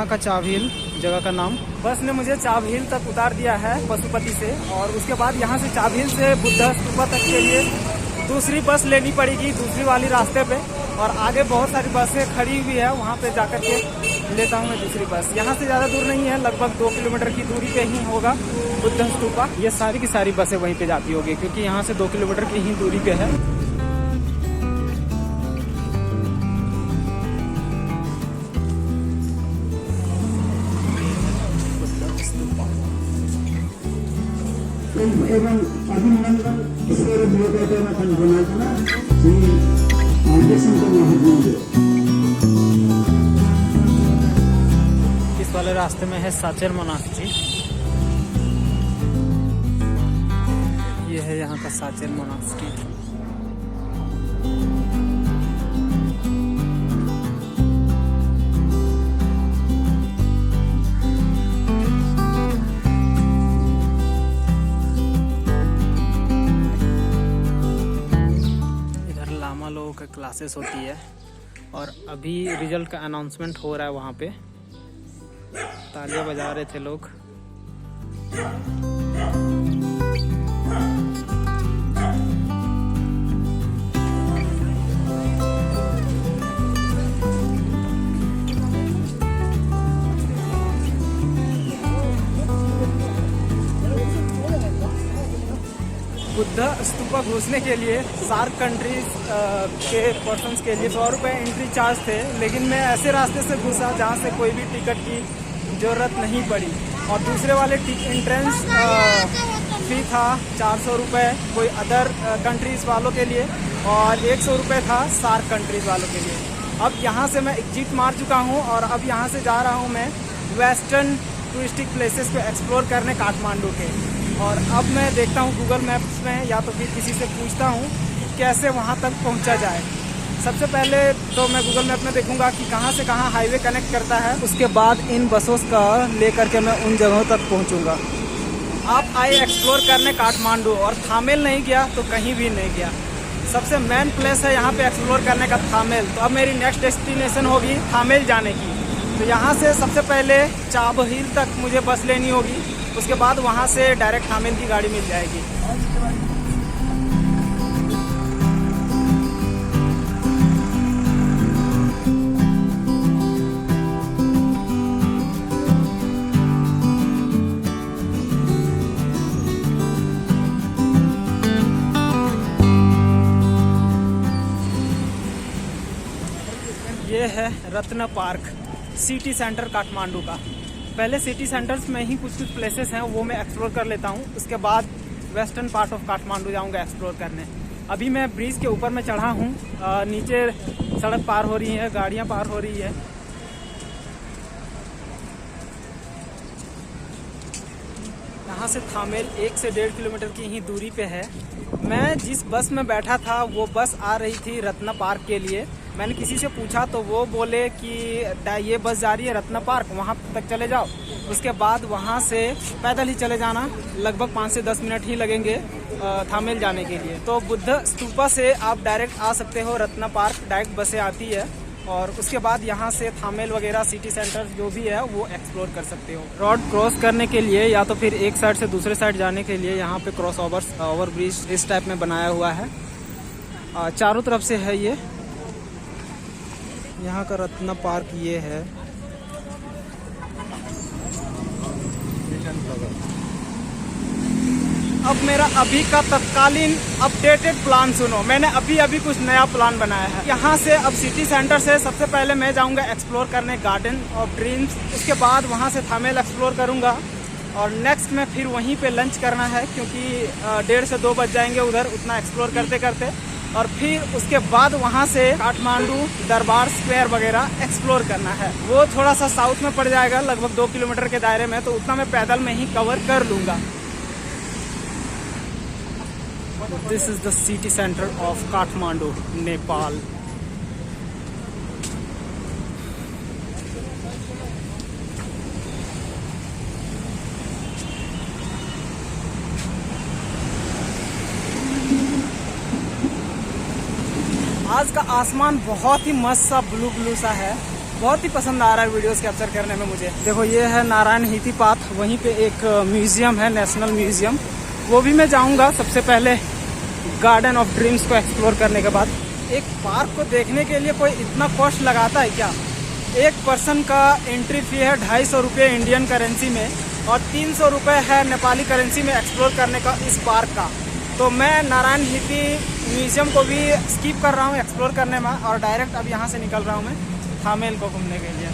यहाँ का चाभील जगह का नाम। बस ने मुझे चाभील तक उतार दिया है पशुपति से, और उसके बाद यहाँ से चाभील से बुद्धा स्तूपा तक के लिए दूसरी बस लेनी पड़ेगी, दूसरी वाली रास्ते पे। और आगे बहुत सारी बसें खड़ी हुई है, वहाँ पे जाकर के लेता हूँ मैं दूसरी बस। यहाँ से ज़्यादा दूर नहीं है, लगभग 2 किलोमीटर की दूरी पे ही होगा बुद्ध स्तूपा। ये सारी की सारी बसें वहीं पे जाती होगी, क्योंकि यहाँ से 2 किलोमीटर की ही दूरी पे है। एवं अभिनंदन ईश्वर श्री इस वाले रास्ते में है साचेर मोनास्ट्री। ये है यहाँ का साचेर मोनास्ट्री। लोगों का क्लासेस होती है, और अभी रिजल्ट का अनाउंसमेंट हो रहा है। वहाँ पे तालियां बजा रहे थे लोग। बुद्धा स्तूपा घुसने के लिए सार्क कंट्रीज के पर्सन्स के लिए 100 रुपये एंट्री चार्ज थे, लेकिन मैं ऐसे रास्ते से घुसा जहाँ से कोई भी टिकट की ज़रूरत नहीं पड़ी। और दूसरे वाले एंट्रेंस फी था 400 रुपये कोई अदर कंट्रीज़ वालों के लिए, और 100 रुपये था सार्क कंट्रीज़ वालों के लिए। अब यहाँ से मैं एग्जिट मार चुका हूँ, और अब यहाँ से जा रहा हूँ मैं वेस्टर्न टूरिस्टिक प्लेसेस को एक्सप्लोर करने काठमांडू के। और अब मैं देखता हूँ गूगल मैप्स में, या तो फिर किसी से पूछता हूँ कैसे वहाँ तक पहुँचा जाए। सबसे पहले तो मैं गूगल मैप में देखूँगा कि कहाँ से कहाँ हाईवे कनेक्ट करता है, उसके बाद इन बसों का लेकर के मैं उन जगहों तक पहुँचूँगा। आप आए एक्सप्लोर करने काठमांडू, और थामेल नहीं गया तो कहीं भी नहीं गया। सबसे मेन प्लेस है यहाँ पे एक्सप्लोर करने का थामेल। तो अब मेरी नेक्स्ट डेस्टिनेशन होगी थामेल जाने की। तो यहाँ से सबसे पहले चाभील तक मुझे बस लेनी होगी, उसके बाद वहाँ से डायरेक्ट थामेल की गाड़ी मिल जाएगी। ये है रत्न पार्क, सिटी सेंटर काठमांडू का। पहले सिटी सेंटर्स में ही कुछ प्लेसेस हैं, वो मैं एक्सप्लोर कर लेता हूँ। उसके बाद वेस्टर्न पार्ट ऑफ काठमांडू जाऊँगा एक्सप्लोर करने। अभी मैं ब्रिज के ऊपर में चढ़ा हूँ, नीचे सड़क पार हो रही है, गाड़ियाँ पार हो रही है। यहाँ से थामेल 1 से 1.5 किलोमीटर की ही दूरी पे है। मैं जिस बस में बैठा था वो बस आ रही थी रत्न पार्क के लिए। मैंने किसी से पूछा तो वो बोले कि ये बस जा रही है रत्न पार्क, वहाँ तक चले जाओ। उसके बाद वहाँ से पैदल ही चले जाना, लगभग 5 से 10 मिनट ही लगेंगे थामेल जाने के लिए। तो बुद्ध स्तूपा से आप डायरेक्ट आ सकते हो रत्न पार्क, डायरेक्ट बसें आती है। और उसके बाद यहाँ से थामेल वगैरह सिटी सेंटर जो भी है वो एक्सप्लोर कर सकते हो। रोड क्रॉस करने के लिए या तो फिर एक साइड से दूसरे साइड जाने के लिए यहाँ पे क्रॉस ओवर ब्रिज इस टाइप में बनाया हुआ है, चारों तरफ से है। ये यहाँ का रत्न पार्क ये है। अब मेरा अभी का तत्कालीन अपडेटेड प्लान सुनो। मैंने अभी कुछ नया प्लान बनाया है। यहाँ से अब सिटी सेंटर से सबसे पहले मैं जाऊँगा एक्सप्लोर करने गार्डन ऑफ ड्रीम्स। उसके बाद वहाँ से थामेल एक्सप्लोर करूँगा, और नेक्स्ट में फिर वहीं पे लंच करना है, क्योंकि 1:30 से 2 बज जाएंगे उधर उतना एक्सप्लोर करते करते। और फिर उसके बाद वहाँ से काठमांडू दरबार स्क्वायर वगैरह एक्सप्लोर करना है। वो थोड़ा सा साउथ में पड़ जाएगा, लगभग 2 किलोमीटर के दायरे में, तो उतना मैं पैदल में ही कवर कर लूँगा। This is the city center of Kathmandu, Nepal. आज का आसमान बहुत ही मस्त सा ब्लू सा है। बहुत ही पसंद आ रहा है वीडियोस कैप्चर करने में मुझे। देखो ये है नारायण हीथी पाथ, वहीं पे एक म्यूजियम है, नेशनल म्यूजियम, वो भी मैं जाऊंगा सबसे पहले गार्डन ऑफ ड्रीम्स को एक्सप्लोर करने के बाद। एक पार्क को देखने के लिए कोई इतना कॉस्ट लगाता है क्या? एक पर्सन का एंट्री फी है 250 रुपये इंडियन करेंसी में और 300 रुपये है नेपाली करेंसी में एक्सप्लोर करने का इस पार्क का। तो मैं नारायण हीथी म्यूजियम को भी स्किप कर रहा हूँ एक्सप्लोर करने में और डायरेक्ट अब यहाँ से निकल रहा हूँ मैं थामेल को घूमने के लिए।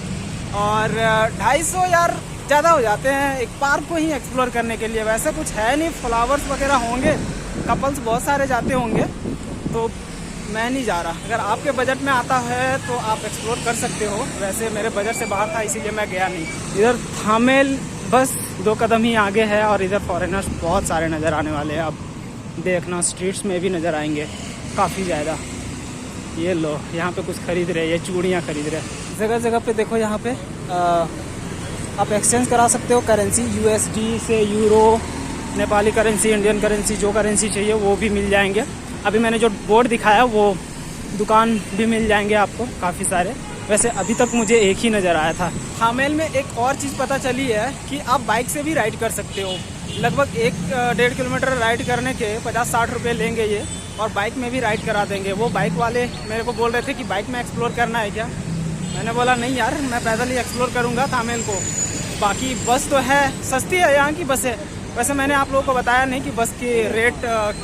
और 250 यार ज़्यादा हो जाते हैं एक पार्क को ही एक्सप्लोर करने के लिए। वैसे कुछ है नहीं, फ्लावर्स वगैरह होंगे, कपल्स बहुत सारे जाते होंगे, तो मैं नहीं जा रहा। अगर आपके बजट में आता है तो आप एक्सप्लोर कर सकते हो। वैसे मेरे बजट से बाहर था इसीलिए मैं गया नहीं। इधर थामेल बस 2 कदम ही आगे है और इधर फॉरेनर्स बहुत सारे नज़र आने वाले हैं। अब देखना स्ट्रीट्स में भी नज़र आएंगे काफ़ी ज़्यादा। ये लो यहाँ पे कुछ खरीद रहे हैं, ये चूड़ियाँ खरीद रहे हैं। जगह जगह पे देखो यहाँ पे आप एक्सचेंज करा सकते हो करेंसी, USD से euro, Nepali currency, Indian currency, जो करेंसी चाहिए वो भी मिल जाएंगे। अभी मैंने जो बोर्ड दिखाया वो दुकान भी मिल जाएंगे आपको काफ़ी सारे। वैसे अभी तक मुझे एक ही नज़र आया था। थामेल में एक और चीज़ पता चली है कि आप बाइक से भी राइड कर सकते हो। लगभग 1-1.5 किलोमीटर राइड करने के 50-60 रुपये लेंगे ये, और बाइक में भी राइड करा देंगे। वो बाइक वाले मेरे को बोल रहे थे कि बाइक में एक्सप्लोर करना है क्या? मैंने बोला नहीं यार, मैं पैदल ही एक्सप्लोर करूँगा थामेल को। बाकी बस तो है, सस्ती है यहाँ की बसें। वैसे मैंने आप लोगों को बताया नहीं कि बस की रेट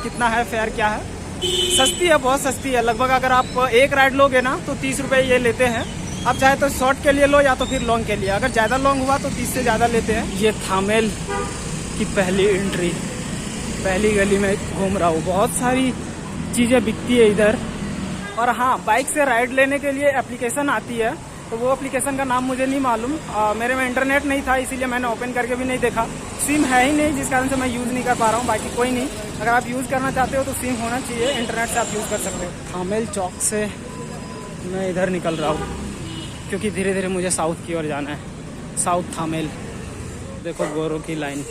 कितना है, फेयर क्या है। सस्ती है, बहुत सस्ती है। लगभग अगर आप एक राइड लोगे ना तो 30 रुपये ये लेते हैं। आप चाहे तो शॉर्ट के लिए लो या तो फिर लॉन्ग के लिए। अगर ज़्यादा लॉन्ग हुआ तो 30 से ज़्यादा लेते हैं। ये थामेल की पहली एंट्री, पहली गली में घूम रहा हूँ। बहुत सारी चीज़ें बिकती है इधर। और हाँ, बाइक से राइड लेने के लिए एप्लीकेशन आती है, तो वो एप्लीकेशन का नाम मुझे नहीं मालूम। मेरे में इंटरनेट नहीं था इसीलिए मैंने ओपन करके भी नहीं देखा। सिम है ही नहीं जिस कारण से मैं यूज़ नहीं कर पा रहा हूँ। बाकी कोई नहीं, अगर आप यूज़ करना चाहते हो तो सिम होना चाहिए, इंटरनेट से आप यूज़ कर सकते हो। थामेल चौक से मैं इधर निकल रहा हूँ क्योंकि धीरे धीरे मुझे साउथ की ओर जाना है। साउथ थामेल। देखो गोरों की line.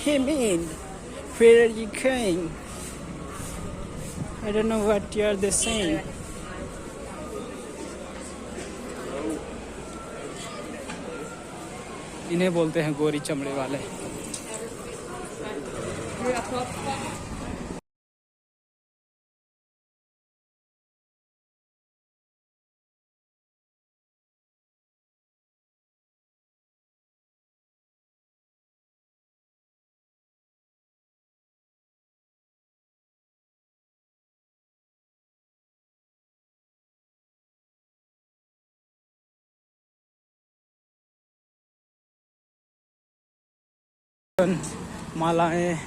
Hey man, where are you going? I don't know what you are saying. इन्हें बोलते हैं गोरी चमड़े वाले। मालाएं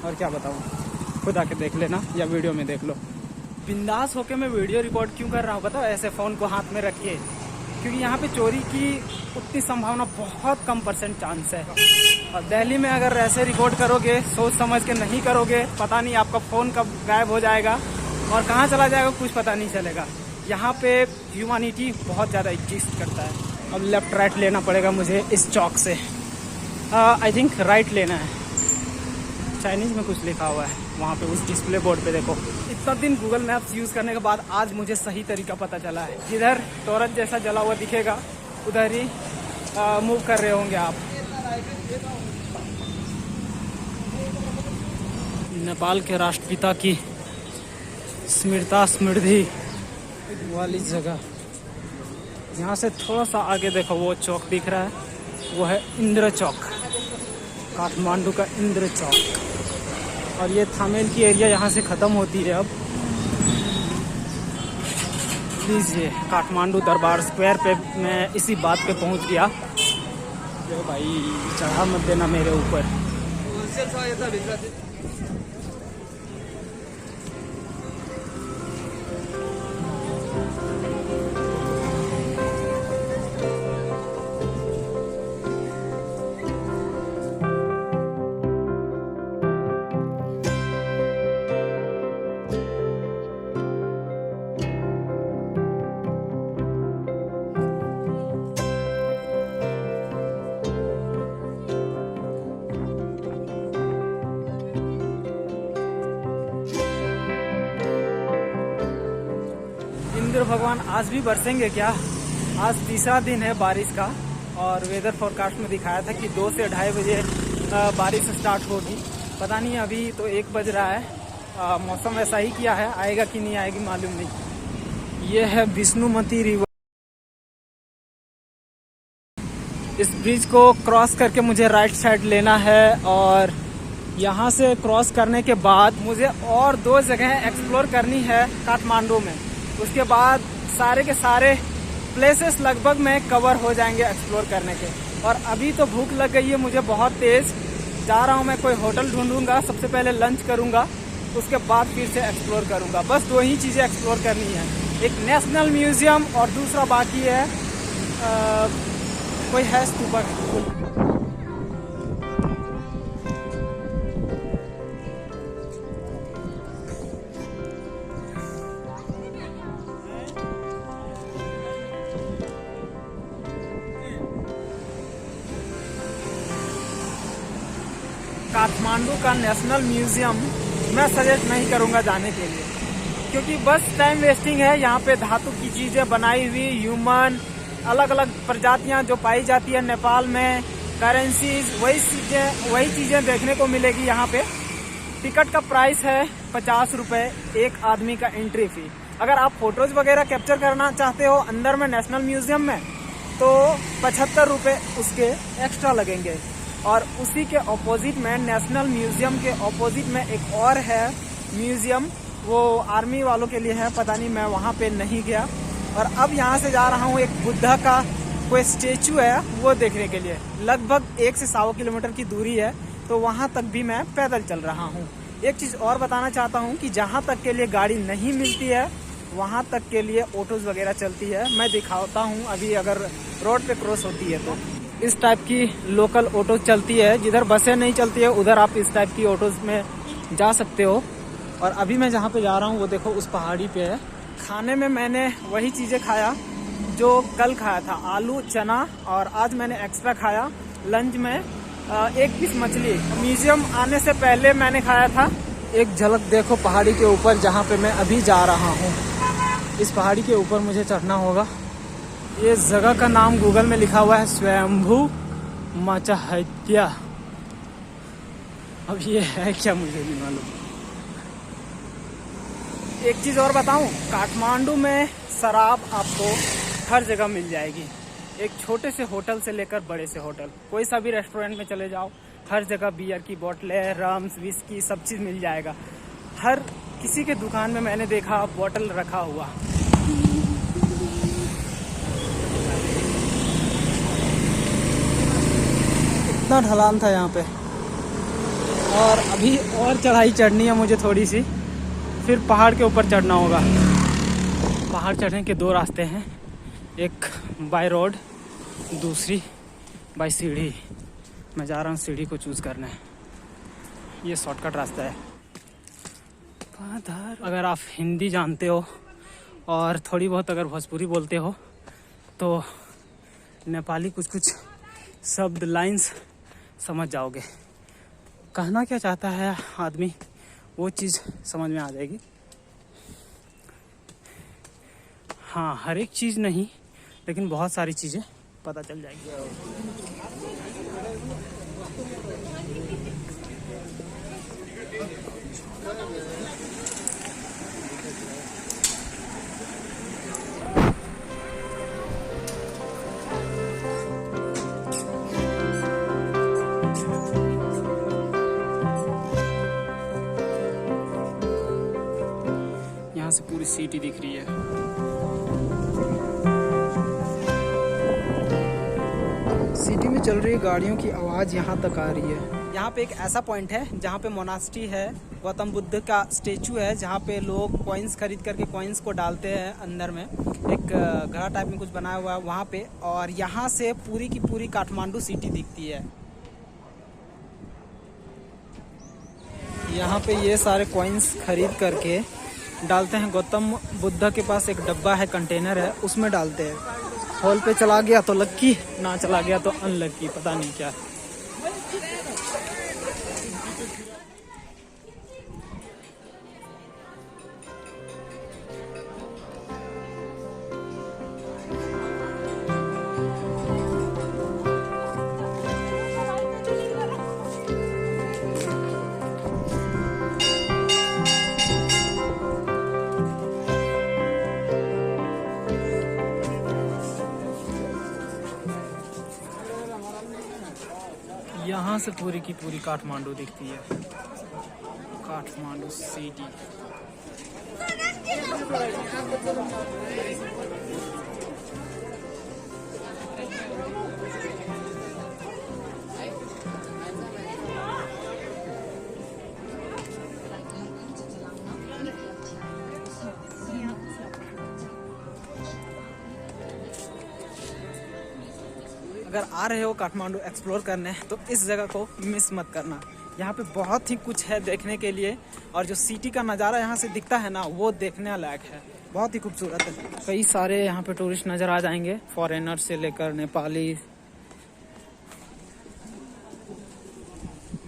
और क्या बताऊँ, खुद आके देख लेना या वीडियो में देख लो। बिंदास होके मैं वीडियो रिकॉर्ड क्यों कर रहा हूँ पता है? ऐसे फ़ोन को हाथ में रखिए, क्योंकि यहाँ पे चोरी की उतनी संभावना बहुत कम % चांस है। और दिल्ली में अगर ऐसे रिकॉर्ड करोगे, सोच समझ के नहीं करोगे, पता नहीं आपका फ़ोन कब गायब हो जाएगा और कहाँ चला जाएगा कुछ पता नहीं चलेगा। यहाँ पे ह्यूमैनिटी बहुत ज़्यादा एग्जिस्ट करता है। अब लेफ्ट राइट लेना पड़ेगा मुझे इस चौक से। आई थिंक राइट लेना है। चाइनीज़ में कुछ लिखा हुआ है वहाँ पे उस डिस्प्ले बोर्ड पे। देखो, इतना दिन गूगल मैप्स यूज़ करने के बाद आज मुझे सही तरीका पता चला है। जिधर टॉर्च जैसा जला हुआ दिखेगा उधर ही मूव कर रहे होंगे आप। नेपाल के राष्ट्रपिता की स्मृति वाली जगह। यहाँ से थोड़ा सा आगे देखो वो चौक दिख रहा है, वो है इंद्र चौक, काठमांडू का इंद्र चौक। और ये थामेल की एरिया यहाँ से ख़त्म होती है। अब लीजिए काठमांडू दरबार स्क्वायर पे मैं इसी बात पे पहुँच गया। जो भाई चढ़ा मत देना मेरे ऊपर। भगवान आज भी बरसेंगे क्या? आज तीसरा दिन है बारिश का और वेदर फोरकास्ट में दिखाया था कि 2 से 2:30 बजे बारिश स्टार्ट होगी। पता नहीं, अभी तो 1 बज रहा है। मौसम वैसा ही किया है, आएगा कि नहीं आएगी मालूम नहीं। ये है विष्णुमती रिवर। इस ब्रिज को क्रॉस करके मुझे राइट साइड लेना है और यहाँ से क्रॉस करने के बाद मुझे और 2 जगह एक्सप्लोर करनी है काठमांडू में। उसके बाद सारे के सारे प्लेसेस लगभग में कवर हो जाएंगे एक्सप्लोर करने के। और अभी तो भूख लग गई है मुझे बहुत तेज़। जा रहा हूँ मैं, कोई होटल ढूंढूंगा, सबसे पहले लंच करूँगा, उसके बाद फिर से एक्सप्लोर करूँगा। बस 2 ही चीज़ें एक्सप्लोर करनी है, एक नेशनल म्यूज़ियम और दूसरा बाकी है कोई है स्तूपा। काठमांडू का नेशनल म्यूजियम मैं सजेस्ट नहीं करूंगा जाने के लिए, क्योंकि बस टाइम वेस्टिंग है। यहाँ पे धातु की चीजें बनाई हुई, ह्यूमन, अलग अलग प्रजातियां जो पाई जाती है नेपाल में, करेंसीज, वही चीजें देखने को मिलेगी यहाँ पे। टिकट का प्राइस है 50 रुपए एक आदमी का एंट्री फी। अगर आप फोटोज वगैरह कैप्चर करना चाहते हो अंदर में नेशनल म्यूजियम में तो 75 रुपए उसके एक्स्ट्रा लगेंगे। और उसी के ऑपोजिट में, नेशनल म्यूजियम के ऑपोजिट में एक और है म्यूजियम, वो आर्मी वालों के लिए है, पता नहीं, मैं वहाँ पे नहीं गया। और अब यहाँ से जा रहा हूँ, एक बुद्धा का कोई स्टेचू है वो देखने के लिए। लगभग 1 से 1.25 किलोमीटर की दूरी है, तो वहाँ तक भी मैं पैदल चल रहा हूँ। एक चीज़ और बताना चाहता हूँ कि जहाँ तक के लिए गाड़ी नहीं मिलती है वहाँ तक के लिए ऑटोज़ वगैरह चलती है। मैं दिखाता हूँ अभी, अगर रोड पे क्रॉस होती है तो इस टाइप की लोकल ऑटो चलती है। जिधर बसें नहीं चलती है उधर आप इस टाइप की ऑटोज में जा सकते हो। और अभी मैं जहाँ पे जा रहा हूँ वो देखो उस पहाड़ी पे है। खाने में मैंने वही चीज़ें खाया जो कल खाया था, आलू चना, और आज मैंने एक्स्ट्रा खाया लंच में 1 पीस मछली। म्यूजियम आने से पहले मैंने खाया था। एक झलक देखो पहाड़ी के ऊपर जहाँ पे मैं अभी जा रहा हूँ। इस पहाड़ी के ऊपर मुझे चढ़ना होगा। ये जगह का नाम गूगल में लिखा हुआ है स्वयंभू मचाहत्या। अब ये है क्या मुझे नहीं मालूम। एक चीज़ और बताऊं, काठमांडू में शराब आपको हर जगह मिल जाएगी। एक छोटे से होटल से लेकर बड़े से होटल, कोई सा भी रेस्टोरेंट में चले जाओ, हर जगह बियर की बोतलें, रम्स, विस्की, सब चीज़ मिल जाएगा। हर किसी के दुकान में मैंने देखा बोतल रखा हुआ। इतना ढलान था यहाँ पे, और अभी और चढ़ाई चढ़नी है मुझे थोड़ी सी, फिर पहाड़ के ऊपर चढ़ना होगा। पहाड़ चढ़ने के 2 रास्ते हैं, एक बाय रोड, दूसरी बाय सीढ़ी। मैं जा रहा हूँ सीढ़ी को चूज़ करने, ये शॉर्टकट रास्ता है। अगर आप हिंदी जानते हो और थोड़ी बहुत अगर भोजपुरी बोलते हो तो नेपाली कुछ शब्द, लाइंस समझ जाओगे। कहना क्या चाहता है आदमी वो चीज़ समझ में आ जाएगी। हाँ, हर एक चीज़ नहीं, लेकिन बहुत सारी चीज़ें पता चल जाएगी। यहाँ से पूरी सिटी दिख रही है। सिटी में चल रही गाड़ियों की आवाज़ यहाँ तक आ रही है। यहाँ पे एक ऐसा पॉइंट है जहाँ पे मोनास्ट्री है, गौतम बुद्ध का स्टेचू है, जहाँ पे लोग कॉइन्स खरीद करके कॉइन्स को डालते हैं अंदर में। एक घड़ा टाइप में कुछ बनाया हुआ है वहाँ पे, और यहाँ से पूरी की पूरी काठमांडू सिटी दिखती है। यहाँ पे ये सारे कॉइन्स खरीद करके डालते हैं। गौतम बुद्ध के पास एक डब्बा है, कंटेनर है, उसमें डालते हैं। हॉल पे चला गया तो लक्की, ना चला गया तो अनलक्की, पता नहीं क्या। यहाँ से पूरी की पूरी काठमांडू दिखती है, काठमांडू सिटी। अगर आ रहे हो काठमांडू एक्सप्लोर करने तो इस जगह को मिस मत करना। यहाँ पे बहुत ही कुछ है देखने के लिए, और जो सिटी का नज़ारा यहाँ से दिखता है ना, वो देखने लायक है, बहुत ही खूबसूरत है। कई सारे यहाँ पे टूरिस्ट नज़र आ जाएंगे, फॉरेनर से लेकर नेपाली।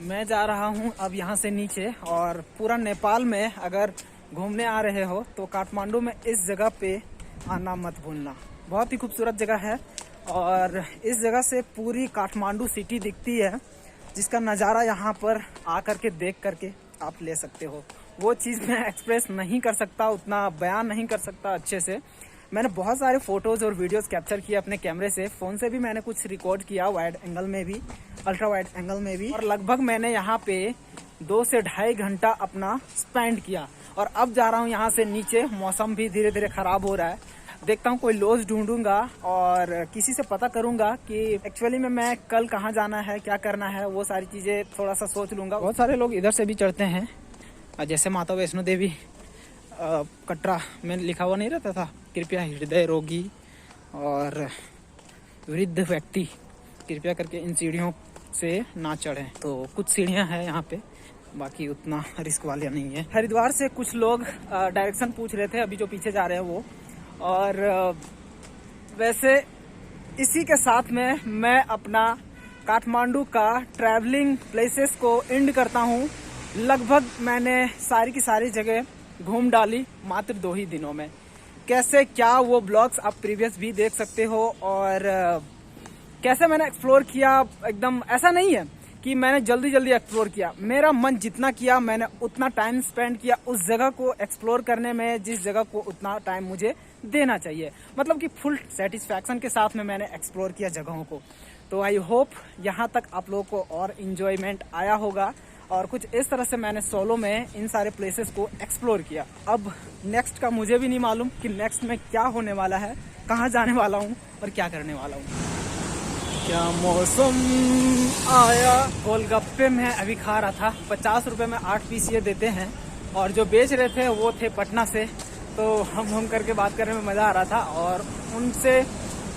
मैं जा रहा हूँ अब यहाँ से नीचे, और पूरा नेपाल में अगर घूमने आ रहे हो तो काठमांडू में इस जगह पे आना मत भूलना। बहुत ही खूबसूरत जगह है, और इस जगह से पूरी काठमांडू सिटी दिखती है, जिसका नज़ारा यहाँ पर आकर के देख करके आप ले सकते हो। वो चीज़ मैं एक्सप्रेस नहीं कर सकता, उतना बयान नहीं कर सकता अच्छे से। मैंने बहुत सारे फ़ोटोज़ और वीडियोज़ कैप्चर किए अपने कैमरे से, फ़ोन से भी मैंने कुछ रिकॉर्ड किया, वाइड एंगल में भी, अल्ट्रा वाइड एंगल में भी, और लगभग मैंने यहाँ पे 2 से ढाई घंटा अपना स्पेंड किया। और अब जा रहा हूँ यहाँ से नीचे, मौसम भी धीरे धीरे ख़राब हो रहा है। देखता हूँ कोई लॉज ढूंढूंगा और किसी से पता करूंगा कि एक्चुअली में मैं कल कहाँ जाना है, क्या करना है, वो सारी चीज़ें थोड़ा सा सोच लूँगा। बहुत सारे लोग इधर से भी चढ़ते हैं, जैसे माता वैष्णो देवी कटरा में लिखा हुआ नहीं रहता था, कृपया हृदय रोगी और वृद्ध व्यक्ति कृपया करके इन सीढ़ियों से ना चढ़ें। तो कुछ सीढ़ियाँ हैं यहाँ पे, बाकी उतना रिस्क वाले नहीं है। हरिद्वार से कुछ लोग डायरेक्शन पूछ रहे थे, अभी जो पीछे जा रहे हैं वो। और वैसे इसी के साथ में मैं अपना काठमांडू का ट्रैवलिंग प्लेसेस को एंड करता हूँ। लगभग मैंने सारी की सारी जगह घूम डाली मात्र 2 ही दिनों में। कैसे क्या, वो ब्लॉग्स आप प्रीवियस भी देख सकते हो, और कैसे मैंने एक्सप्लोर किया। एकदम ऐसा नहीं है कि मैंने जल्दी जल्दी एक्सप्लोर किया, मेरा मन जितना किया मैंने उतना टाइम स्पेंड किया उस जगह को एक्सप्लोर करने में, जिस जगह को उतना टाइम मुझे देना चाहिए। मतलब कि फुल सेटिस्फैक्शन के साथ में मैंने एक्सप्लोर किया जगहों को। तो आई होप यहाँ तक आप लोगों को और इन्जॉयमेंट आया होगा, और कुछ इस तरह से मैंने सोलो में इन सारे प्लेसेस को एक्सप्लोर किया। अब नेक्स्ट का मुझे भी नहीं मालूम कि नेक्स्ट में क्या होने वाला है, कहाँ जाने वाला हूँ और क्या करने वाला हूँ। क्या मौसम आया। गोलगप्पे में अभी खा रहा था, 50 रुपये में 8 पीस ये देते हैं, और जो बेच रहे थे वो थे पटना से। तो हम करके बात करने में मज़ा आ रहा था, और उनसे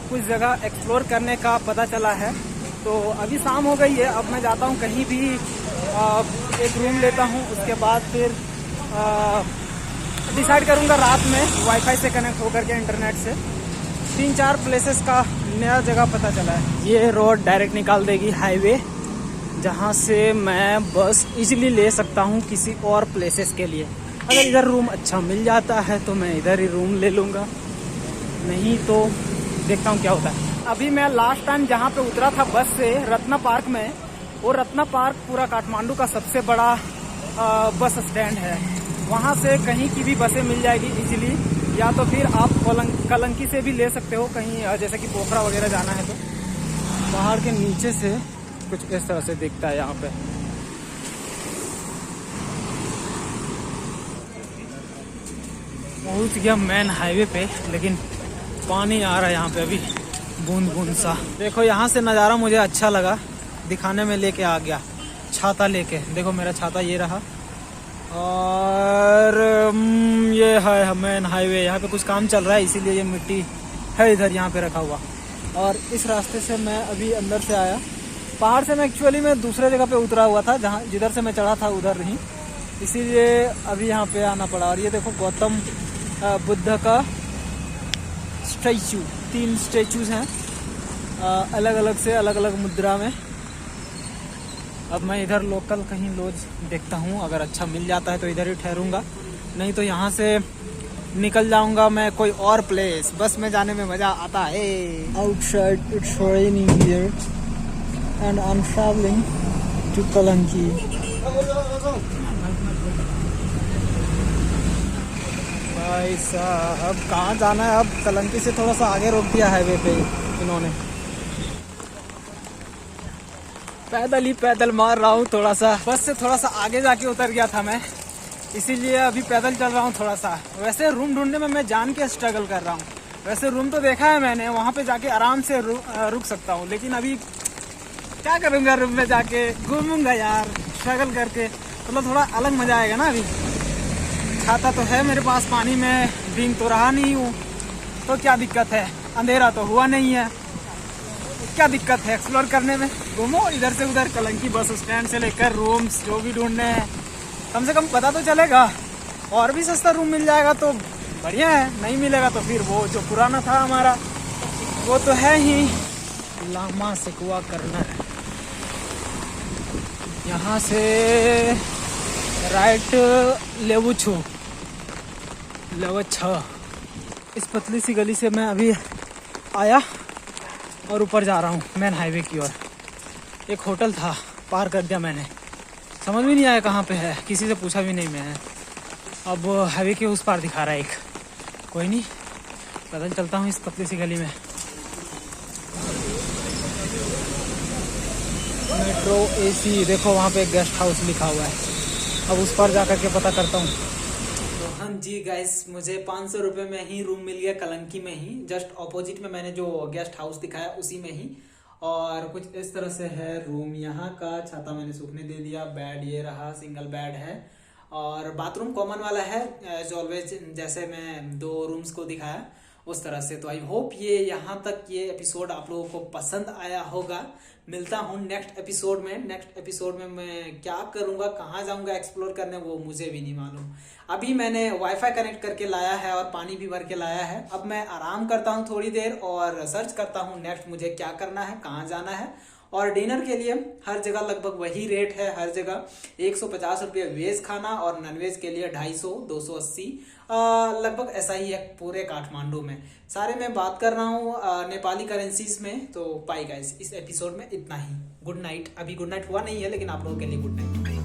कुछ जगह एक्सप्लोर करने का पता चला है। तो अभी शाम हो गई है, अब मैं जाता हूँ कहीं भी, एक रूम लेता हूँ, उसके बाद फिर डिसाइड करूँगा रात में वाईफाई से कनेक्ट होकर के इंटरनेट से। 3-4 प्लेसेस का नया जगह पता चला है। ये रोड डायरेक्ट निकाल देगी हाईवे, जहाँ से मैं बस इजीली ले सकता हूँ किसी और प्लेसेस के लिए। अगर इधर रूम अच्छा मिल जाता है तो मैं इधर ही रूम ले लूँगा, नहीं तो देखता हूँ क्या होता है। अभी मैं लास्ट टाइम जहाँ पे उतरा था बस से, रत्ना पार्क में, वो रत्ना पार्क पूरा काठमांडू का सबसे बड़ा बस स्टैंड है। वहाँ से कहीं की भी बसें मिल जाएगी इजीली, या तो फिर आप कलंकी से भी ले सकते हो कहीं, जैसे कि पोखरा वगैरह जाना है तो। पहाड़ के नीचे से कुछ इस तरह से दिखता है यहाँ पे। पहुँच गया मेन हाईवे पे, लेकिन पानी आ रहा है यहाँ पे अभी बूंद बूंद सा। देखो यहाँ से नज़ारा मुझे अच्छा लगा, दिखाने में लेके आ गया छाता लेके। देखो मेरा छाता ये रहा, और ये है मेन हाईवे। यहाँ पे कुछ काम चल रहा है इसीलिए ये मिट्टी है इधर यहाँ पे रखा हुआ। और इस रास्ते से मैं अभी अंदर से आया। पहाड़ से मैं एक्चुअली मैं दूसरे जगह पे उतरा हुआ था, जहाँ जिधर से मैं चढ़ा था उधर नहीं, इसीलिए अभी यहाँ पे आना पड़ा। और ये देखो गौतम बुद्ध का स्टैचू, 3 स्टैचूज हैं अलग अलग से, अलग अलग मुद्रा में। अब मैं इधर लोकल कहीं लॉज देखता हूँ, अगर अच्छा मिल जाता है तो इधर ही ठहरूंगा, नहीं तो यहाँ से निकल जाऊंगा मैं कोई और प्लेस। बस में जाने में मजा आता है। Outside it's raining here and I am travelling to Kalanki. भाई साहब कहाँ जाना है अब? कलंकी से थोड़ा सा आगे रोक दिया हाईवे पे इन्होंने। पैदल ही पैदल मार रहा हूँ थोड़ा सा, बस से थोड़ा सा आगे जाके उतर गया था मैं, इसीलिए अभी पैदल चल रहा हूँ थोड़ा सा। वैसे रूम ढूंढने में मैं जान के स्ट्रगल कर रहा हूँ। वैसे रूम तो देखा है मैंने, वहाँ पे जाके आराम से रुक सकता हूँ, लेकिन अभी क्या करूँगा, रूम में जाके घूमूंगा यार स्ट्रगल करके, मतलब थोड़ा अलग मजा आएगा ना। अभी छाता तो है मेरे पास, पानी में भीग तो रहा नहीं हूँ, तो क्या दिक्कत है, अंधेरा तो हुआ नहीं है, क्या दिक्कत है एक्सप्लोर करने में। घूमो इधर से उधर, कलंकी बस स्टैंड से लेकर रूम्स जो भी ढूंढने हैं, कम से कम पता तो चलेगा। और भी सस्ता रूम मिल जाएगा तो बढ़िया है, नहीं मिलेगा तो फिर वो जो पुराना था हमारा वो तो है ही। लामा सेकुआ करना है, यहाँ से राइट लेवुछू लेवुछा, इस पतली सी गली से मैं अभी आया और ऊपर जा रहा हूँ मेन हाईवे की ओर। एक होटल था, पार कर दिया मैंने, समझ भी नहीं आया कहाँ पे है, किसी से पूछा भी नहीं मैंने। अब हाईवे के उस पार दिखा रहा है एक, कोई नहीं पैदल चलता हूँ इस पतली सी गली में। मेट्रो एसी, देखो वहाँ पे एक गेस्ट हाउस लिखा हुआ है, अब उस पर जा करके पता करता हूँ। तो हाँ जी गाइस, मुझे 500 रुपये में ही रूम मिल गया कलंकी में ही, जस्ट ऑपोजिट में मैंने जो गेस्ट हाउस दिखाया उसी में ही। और कुछ इस तरह से है रूम यहाँ का। छाता मैंने सूखने दे दिया, बेड ये रहा, सिंगल बेड है और बाथरूम कॉमन वाला है एज ऑलवेज, जैसे मैं 2 रूम्स को दिखाया उस तरह से। तो आई होप ये यहाँ तक ये एपिसोड आप लोगों को पसंद आया होगा। मिलता हूँ नेक्स्ट एपिसोड में। नेक्स्ट एपिसोड में मैं क्या करूँगा, कहाँ जाऊँगा एक्सप्लोर करने, वो मुझे भी नहीं मालूम। अभी मैंने वाईफाई कनेक्ट करके लाया है और पानी भी भर के लाया है। अब मैं आराम करता हूँ थोड़ी देर और सर्च करता हूँ नेक्स्ट मुझे क्या करना है, कहाँ जाना है। और डिनर के लिए हर जगह लगभग वही रेट है, हर जगह 150 रुपये वेज खाना और नॉनवेज के लिए 250 280 लगभग ऐसा ही है पूरे काठमांडू में। सारे मैं बात कर रहा हूँ नेपाली करेंसीज में। तो पाई गाइस, इस एपिसोड में इतना ही। Good night. अभी गुड नाइट हुआ नहीं है लेकिन आप लोगों के लिए गुड नाइट।